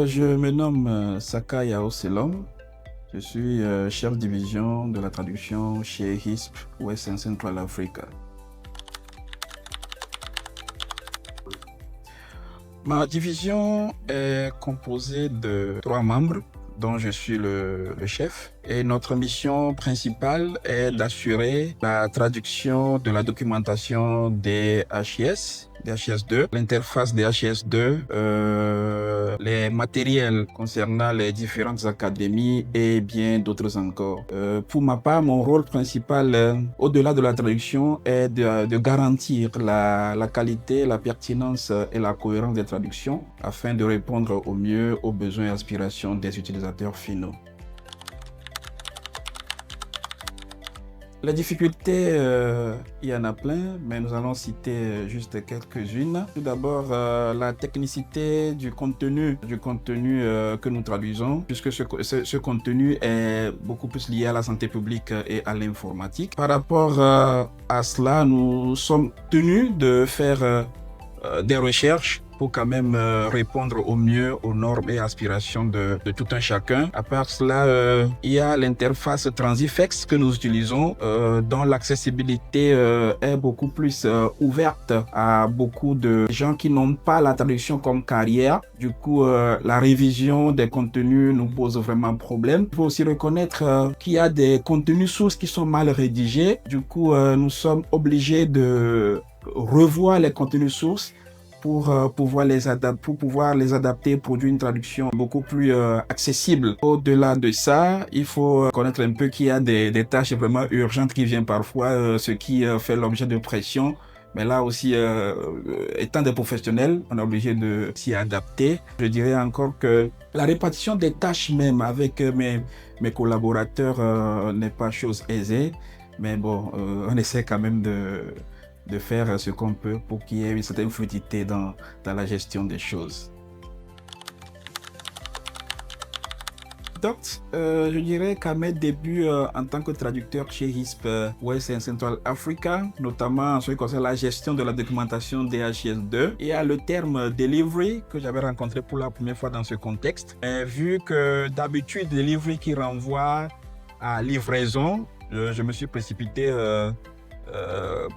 Je me nomme Saka Yao Selom. Je suis chef division de la traduction chez HISP West and Central Africa. Ma division est composée de 3 membres, dont je suis le chef. Et notre mission principale est d'assurer la traduction de la documentation des HIS, des HIS2, l'interface des HIS2, les matériels concernant les différentes académies et bien d'autres encore. Pour ma part, mon rôle principal, au-delà de la traduction, est de garantir la qualité, la pertinence et la cohérence des traductions afin de répondre au mieux aux besoins et aspirations des utilisateurs finaux. Les difficultés, il y en a plein, mais nous allons citer juste quelques-unes. Tout d'abord, la technicité du contenu que nous traduisons, puisque ce contenu est beaucoup plus lié à la santé publique et à l'informatique. Par rapport à cela, nous sommes tenus de faire des recherches pour quand même répondre au mieux aux normes et aspirations de tout un chacun. À part cela, il y a l'interface Transifex que nous utilisons, dont l'accessibilité est beaucoup plus ouverte à beaucoup de gens qui n'ont pas la traduction comme carrière. Du coup, la révision des contenus nous pose vraiment problème. Il faut aussi reconnaître qu'il y a des contenus sources qui sont mal rédigés. Du coup, nous sommes obligés de revoir les contenus sources pour pouvoir les adapter, produire une traduction beaucoup plus accessible. Au-delà de ça, il faut connaître un peu qu'il y a des tâches vraiment urgentes qui viennent parfois, ce qui fait l'objet de pression. Mais là aussi, étant des professionnels, on est obligé de s'y adapter. Je dirais encore que la répartition des tâches même avec mes collaborateurs n'est pas chose aisée. Mais bon, on essaie quand même de faire ce qu'on peut pour qu'il y ait une certaine fluidité dans la gestion des choses. Donc, je dirais qu'à mes débuts en tant que traducteur chez HISP West and Central Africa, notamment en ce qui concerne la gestion de la documentation des HIS2, il y a le terme delivery que j'avais rencontré pour la première fois dans ce contexte. Et vu que d'habitude, delivery qui renvoie à livraison, je me suis précipité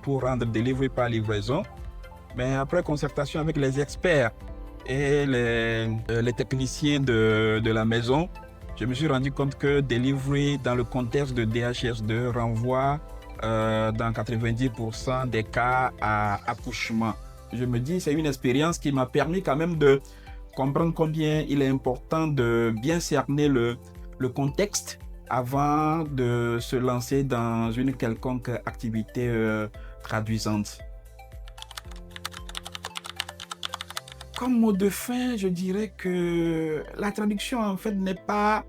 pour rendre delivery par livraison. Mais après concertation avec les experts et les techniciens de la maison, je me suis rendu compte que delivery dans le contexte de DHIS2 renvoie dans 90% des cas à accouchement. Je me dis, c'est une expérience qui m'a permis quand même de comprendre combien il est important de bien cerner le contexte avant de se lancer dans une quelconque activité traduisante. Comme mot de fin, je dirais que la traduction en fait n'est pas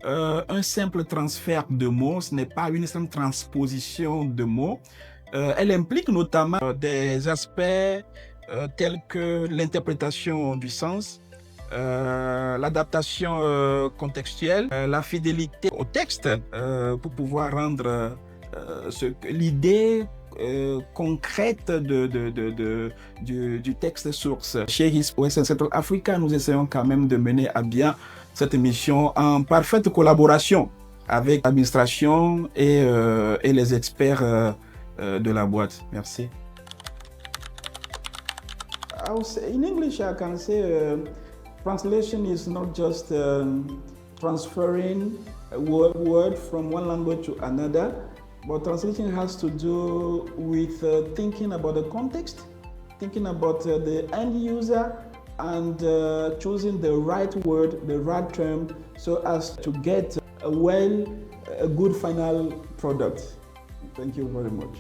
un simple transfert de mots, ce n'est pas une simple transposition de mots. Elle implique notamment des aspects tels que l'interprétation du sens, l'adaptation contextuelle, la fidélité au texte pour pouvoir rendre l'idée concrète du texte source. Chez HISP West and Central Africa, nous essayons quand même de mener à bien cette mission en parfaite collaboration avec l'administration et les experts de la boîte. Merci. In English, I can say translation is not just transferring a word from one language to another, but translation has to do with thinking about the context, thinking about the end user, and choosing the right word, the right term, so as to get a good final product. Thank you very much.